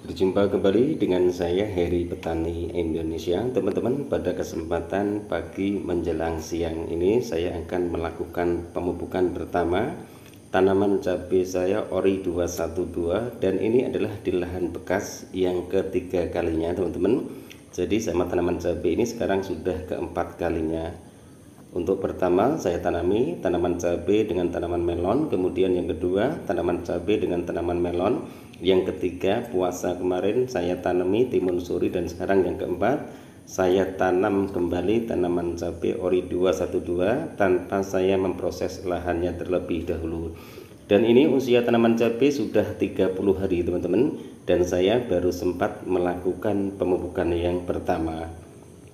Berjumpa kembali dengan saya Heri Petani Indonesia. Teman-teman, pada kesempatan pagi menjelang siang ini saya akan melakukan pemupukan pertama tanaman cabai saya Ori 212, dan ini adalah di lahan bekas yang ketiga kalinya teman-teman. Jadi sama tanaman cabai ini sekarang sudah keempat kalinya. Untuk pertama saya tanami tanaman cabai dengan tanaman melon, kemudian yang kedua tanaman cabai dengan tanaman melon, yang ketiga puasa kemarin saya tanami timun suri, dan sekarang yang keempat saya tanam kembali tanaman cabai Ori 212 tanpa saya memproses lahannya terlebih dahulu. Dan ini usia tanaman cabai sudah 30 hari teman-teman, dan saya baru sempat melakukan pemupukan yang pertama.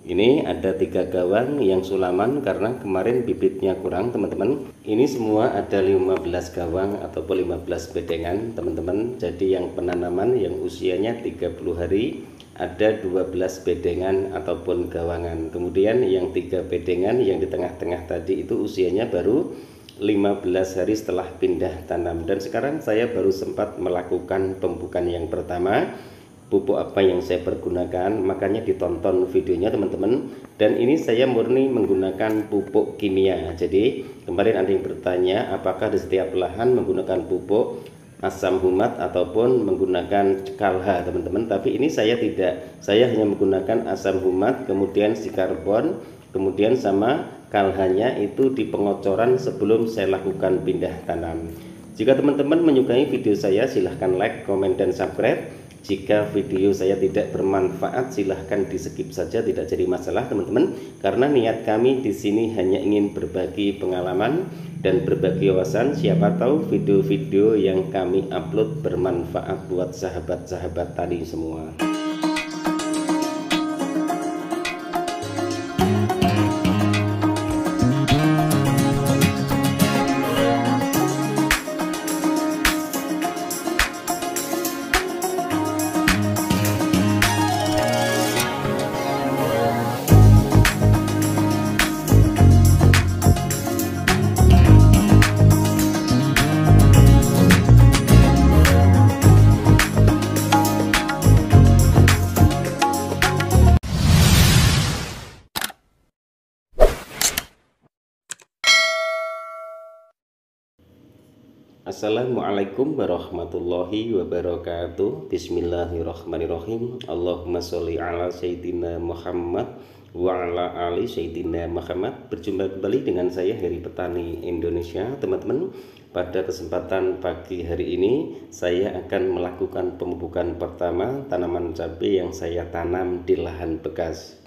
Ini ada 3 gawang yang sulaman karena kemarin bibitnya kurang teman-teman. Ini semua ada 15 gawang ataupun 15 bedengan teman-teman. Jadi yang penanaman yang usianya 30 hari ada 12 bedengan ataupun gawangan. Kemudian yang 3 bedengan yang di tengah-tengah tadi itu usianya baru 15 hari setelah pindah tanam. Dan sekarang saya baru sempat melakukan pemupukan yang pertama. Pupuk apa yang saya pergunakan, makanya ditonton videonya teman-teman. Dan ini saya murni menggunakan pupuk kimia. Jadi kemarin ada yang bertanya apakah di setiap lahan menggunakan pupuk asam humat ataupun menggunakan kalha teman-teman. Tapi ini saya tidak, saya hanya menggunakan asam humat, kemudian si karbon, kemudian sama kalhanya itu di pengocoran sebelum saya lakukan pindah tanam. Jika teman-teman menyukai video saya, silahkan like, komen, dan subscribe. Jika video saya tidak bermanfaat, silahkan di skip saja, tidak jadi masalah teman-teman. Karena niat kami di sini hanya ingin berbagi pengalaman dan berbagi wawasan. Siapa tahu video-video yang kami upload bermanfaat buat sahabat-sahabat tani semua. Assalamualaikum warahmatullahi wabarakatuh. Bismillahirrahmanirrahim. Allahumma sholli ala sayyidina Muhammad wa ala ali sayyidina Muhammad. Berjumpa kembali dengan saya Heri Petani Indonesia teman-teman. Pada kesempatan pagi hari ini saya akan melakukan pemupukan pertama tanaman cabai yang saya tanam di lahan bekas.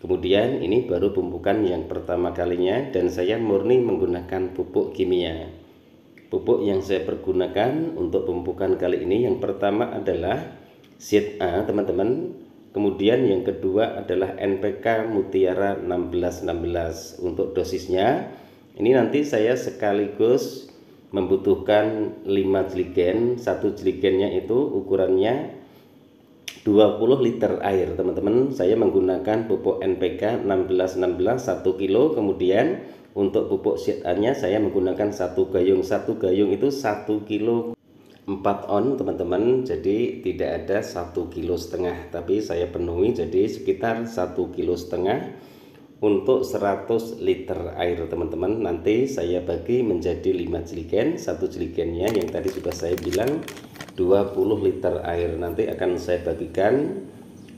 Kemudian ini baru pemupukan yang pertama kalinya, dan saya murni menggunakan pupuk kimia. Pupuk yang saya pergunakan untuk pemupukan kali ini yang pertama adalah Seed A teman-teman. Kemudian yang kedua adalah NPK Mutiara 1616. Untuk dosisnya ini nanti saya sekaligus membutuhkan 5 jeligen. Satu jeligennya itu ukurannya 20 liter air teman-teman. Saya menggunakan pupuk NPK 1616 1 kilo. Kemudian untuk pupuk Seed A-nya saya menggunakan 1 gayung. 1 gayung itu 1 kilo 4 on teman-teman. Jadi tidak ada 1,5 kilo, tapi saya penuhi jadi sekitar 1,5 kilo untuk 100 liter air teman-teman. Nanti saya bagi menjadi 5 jeligen. Satu jeligennya yang tadi sudah saya bilang 20 liter air. Nanti akan saya bagikan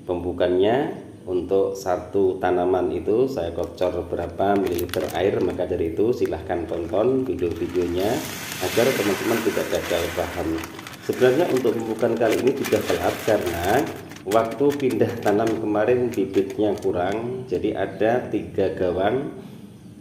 pemupukannya. Untuk satu tanaman itu saya kocor berapa mililiter air, maka dari itu silahkan tonton video-videonya agar teman-teman tidak gagal paham. Sebenarnya untuk pemupukan kali ini juga telat karena waktu pindah tanam kemarin bibitnya kurang, jadi ada 3 gawang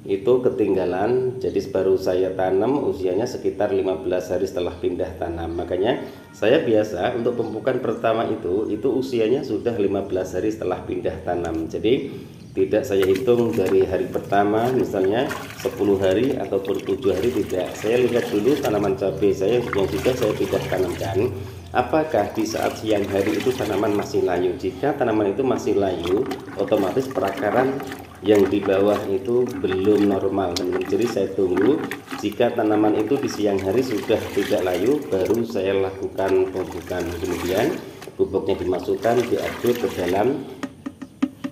itu ketinggalan. Jadi baru saya tanam usianya sekitar 15 hari setelah pindah tanam. Makanya saya biasa untuk pemupukan pertama itu usianya sudah 15 hari setelah pindah tanam. Jadi tidak saya hitung dari hari pertama misalnya 10 hari ataupun 7 hari, tidak. Saya lihat dulu tanaman cabai saya yang sudah saya pindah tanamkan, apakah di saat siang hari itu tanaman masih layu. Jika tanaman itu masih layu, otomatis perakaran yang di bawah itu belum normal teman-teman. Jadi saya tunggu jika tanaman itu di siang hari sudah tidak layu, baru saya lakukan pemupukan. Kemudian pupuknya dimasukkan, diaduk ke dalam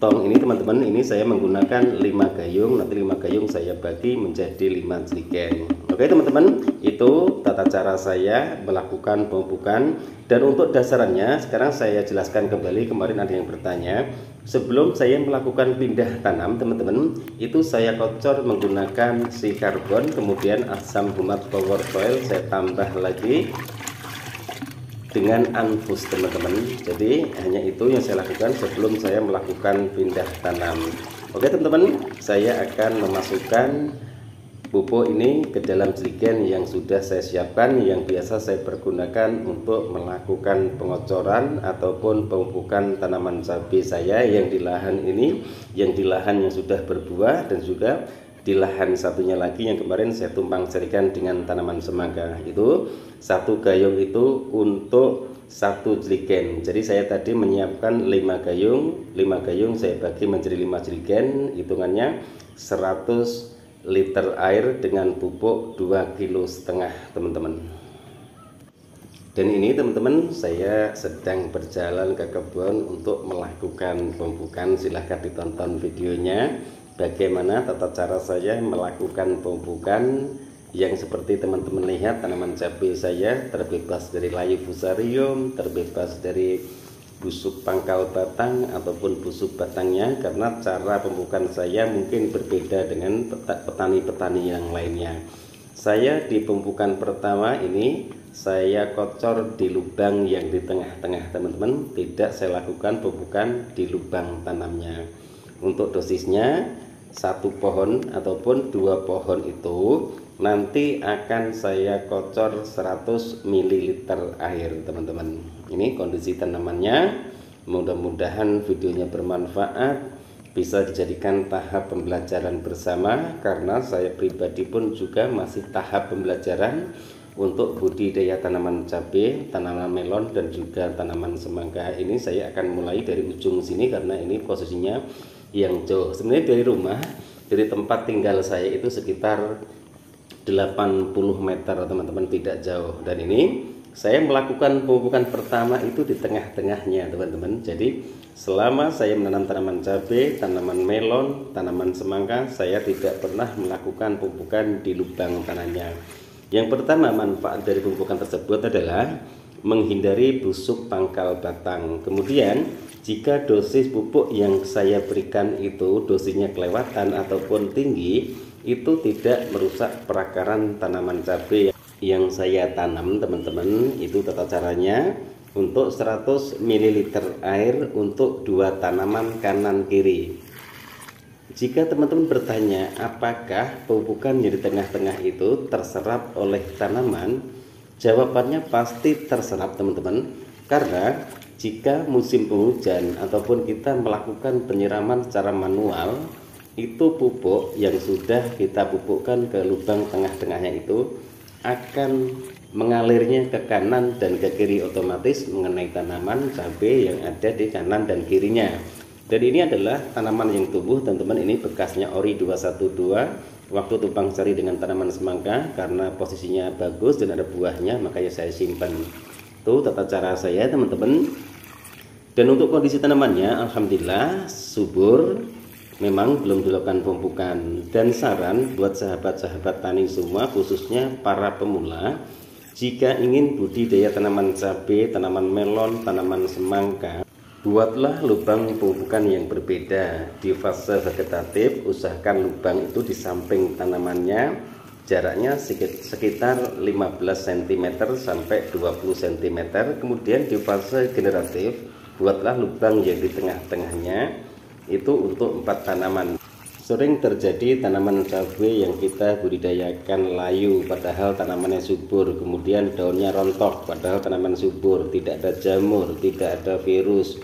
tong ini teman-teman. Ini saya menggunakan 5 gayung, nanti 5 gayung saya bagi menjadi 5 jerigen. Oke teman-teman, itu tata cara saya melakukan pemupukan. Dan untuk dasarannya sekarang saya jelaskan kembali. Kemarin ada yang bertanya, sebelum saya melakukan pindah tanam teman-teman, itu saya kocor menggunakan si karbon, kemudian asam humat power soil saya tambah lagi dengan anfus teman-teman. Jadi hanya itu yang saya lakukan sebelum saya melakukan pindah tanam. Oke teman-teman, saya akan memasukkan pupuk ini ke dalam jerigen yang sudah saya siapkan, yang biasa saya pergunakan untuk melakukan pengocoran ataupun pemupukan tanaman cabai saya yang di lahan ini, yang di lahan yang sudah berbuah, dan juga di lahan satunya lagi yang kemarin saya tumpang sarikan dengan tanaman semangka. Itu 1 gayung itu untuk 1 jerigen. Jadi saya tadi menyiapkan 5 gayung saya bagi menjadi 5 jerigen, hitungannya 100 liter air dengan pupuk 2,5 kg teman-teman. Dan ini teman-teman, saya sedang berjalan ke kebun untuk melakukan pemupukan. Silahkan ditonton videonya bagaimana tata cara saya melakukan pemupukan, yang seperti teman-teman lihat tanaman cabai saya terbebas dari layu fusarium, terbebas dari busuk pangkal batang ataupun busuk batangnya, karena cara pemupukan saya mungkin berbeda dengan petani-petani yang lainnya. Saya di pemupukan pertama ini saya kocor di lubang yang di tengah-tengah teman-teman, tidak saya lakukan pemupukan di lubang tanamnya. Untuk dosisnya 1 pohon ataupun 2 pohon itu nanti akan saya kocor 100 ml air teman-teman. Ini kondisi tanamannya. Mudah-mudahan videonya bermanfaat, bisa dijadikan tahap pembelajaran bersama, karena saya pribadi pun juga masih tahap pembelajaran untuk budidaya tanaman cabai, tanaman melon, dan juga tanaman semangka. Ini saya akan mulai dari ujung sini karena ini posisinya yang jauh. Sebenarnya dari rumah, dari tempat tinggal saya itu sekitar 80 meter teman-teman, tidak jauh. Dan ini saya melakukan pemupukan pertama itu di tengah-tengahnya teman-teman. Jadi selama saya menanam tanaman cabai, tanaman melon, tanaman semangka, saya tidak pernah melakukan pemupukan di lubang tanahnya. Yang pertama, manfaat dari pemupukan tersebut adalah menghindari busuk pangkal batang. Kemudian jika dosis pupuk yang saya berikan itu dosisnya kelewatan ataupun tinggi, itu tidak merusak perakaran tanaman cabai yang saya tanam teman-teman. Itu tata caranya. Untuk 100 ml air untuk 2 tanaman kanan kiri. Jika teman-teman bertanya apakah pemupukan yang di tengah-tengah itu terserap oleh tanaman, jawabannya pasti terserap teman-teman. Karena jika musim penghujan ataupun kita melakukan penyiraman secara manual, itu pupuk yang sudah kita pupukkan ke lubang tengah-tengahnya itu akan mengalirnya ke kanan dan ke kiri otomatis mengenai tanaman cabai yang ada di kanan dan kirinya. Dan ini adalah tanaman yang tumbuh teman-teman. Ini bekasnya ori 212 waktu tumpang sari dengan tanaman semangka, karena posisinya bagus dan ada buahnya makanya saya simpan. Itu tata cara saya teman-teman. Dan untuk kondisi tanamannya alhamdulillah subur, memang belum dilakukan pemupukan. Dan saran buat sahabat-sahabat tani semua, khususnya para pemula, jika ingin budidaya tanaman cabai, tanaman melon, tanaman semangka, buatlah lubang pemupukan yang berbeda. Di fase vegetatif, usahakan lubang itu di samping tanamannya, jaraknya sekitar 15 cm sampai 20 cm. Kemudian di fase generatif, buatlah lubang yang di tengah-tengahnya, itu untuk 4 tanaman. Sering terjadi tanaman cabai yang kita budidayakan layu padahal tanamannya subur, kemudian daunnya rontok padahal tanaman subur, tidak ada jamur, tidak ada virus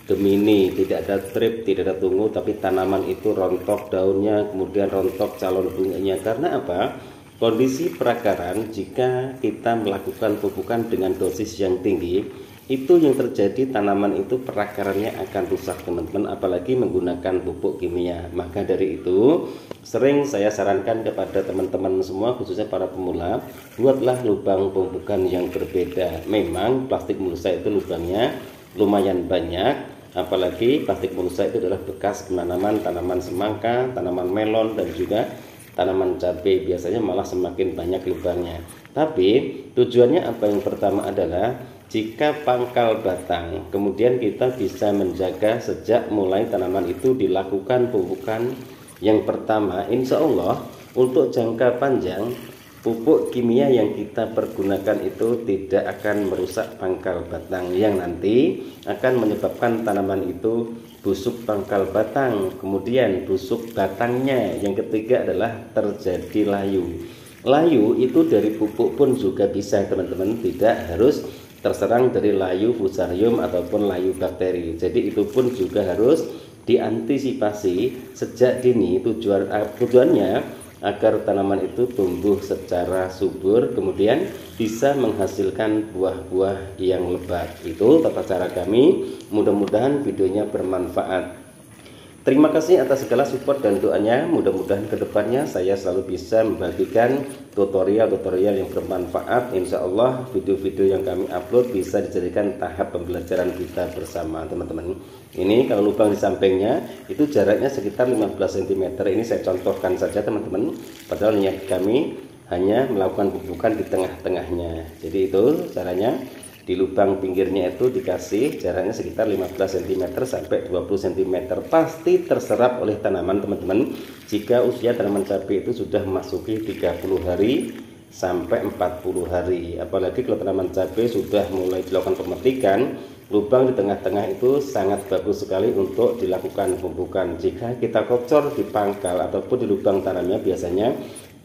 Gemini, tidak ada trip, tidak ada tunggu, tapi tanaman itu rontok daunnya, kemudian rontok calon bunganya. Karena apa? Kondisi perakaran jika kita melakukan pupukan dengan dosis yang tinggi, itu yang terjadi, tanaman itu perakarannya akan rusak teman-teman, apalagi menggunakan pupuk kimia. Maka dari itu sering saya sarankan kepada teman-teman semua, khususnya para pemula, buatlah lubang pemupukan yang berbeda. Memang plastik mulsa itu lubangnya lumayan banyak. Apalagi plastik mulsa itu adalah bekas tanaman semangka, tanaman melon, dan juga tanaman cabai. Biasanya malah semakin banyak lubangnya. Tapi tujuannya apa? Yang pertama adalah jika pangkal batang, kemudian kita bisa menjaga sejak mulai tanaman itu dilakukan pupukan yang pertama. Insya Allah untuk jangka panjang pupuk kimia yang kita pergunakan itu tidak akan merusak pangkal batang yang nanti akan menyebabkan tanaman itu busuk pangkal batang, kemudian busuk batangnya. Yang ketiga adalah terjadi layu. Layu itu dari pupuk pun juga bisa teman-teman, tidak harus terserang dari layu fusarium ataupun layu bakteri. Jadi itu pun juga harus diantisipasi sejak dini. Tujuannya agar tanaman itu tumbuh secara subur, kemudian bisa menghasilkan buah-buah yang lebat. Itu tata cara kami. Mudah-mudahan videonya bermanfaat. Terima kasih atas segala support dan doanya. Mudah-mudahan kedepannya saya selalu bisa membagikan tutorial-tutorial yang bermanfaat. Insya Allah video-video yang kami upload bisa dijadikan tahap pembelajaran kita bersama teman-teman. Ini kalau lubang di sampingnya itu jaraknya sekitar 15 cm. Ini saya contohkan saja teman-teman, padahal niat kami hanya melakukan pupukan di tengah-tengahnya. Jadi itu caranya. Di lubang pinggirnya itu dikasih jaraknya sekitar 15 cm sampai 20 cm. Pasti terserap oleh tanaman teman-teman jika usia tanaman cabai itu sudah memasuki 30 hari sampai 40 hari. Apalagi kalau tanaman cabai sudah mulai dilakukan pemetikan, lubang di tengah-tengah itu sangat bagus sekali untuk dilakukan pupukan. Jika kita kocor di pangkal ataupun di lubang tanamnya, biasanya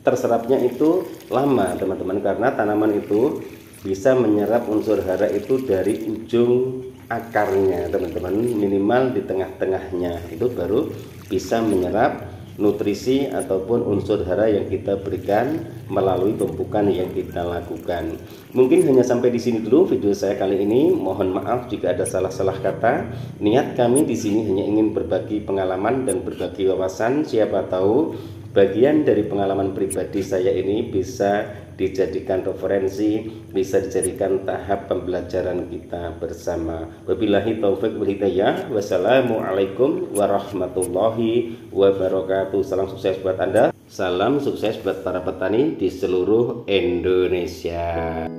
terserapnya itu lama teman-teman, karena tanaman itu bisa menyerap unsur hara itu dari ujung akarnya teman-teman, minimal di tengah-tengahnya itu baru bisa menyerap nutrisi ataupun unsur hara yang kita berikan melalui pemupukan yang kita lakukan. Mungkin hanya sampai di sini dulu video saya kali ini. Mohon maaf jika ada salah-salah kata. Niat kami di sini hanya ingin berbagi pengalaman dan berbagi wawasan. Siapa tahu bagian dari pengalaman pribadi saya ini bisa dijadikan referensi, bisa dijadikan tahap pembelajaran kita bersama. Wabillahi taufik wal hidayah. Wassalamualaikum warahmatullahi wabarakatuh. Salam sukses buat Anda. Salam sukses buat para petani di seluruh Indonesia.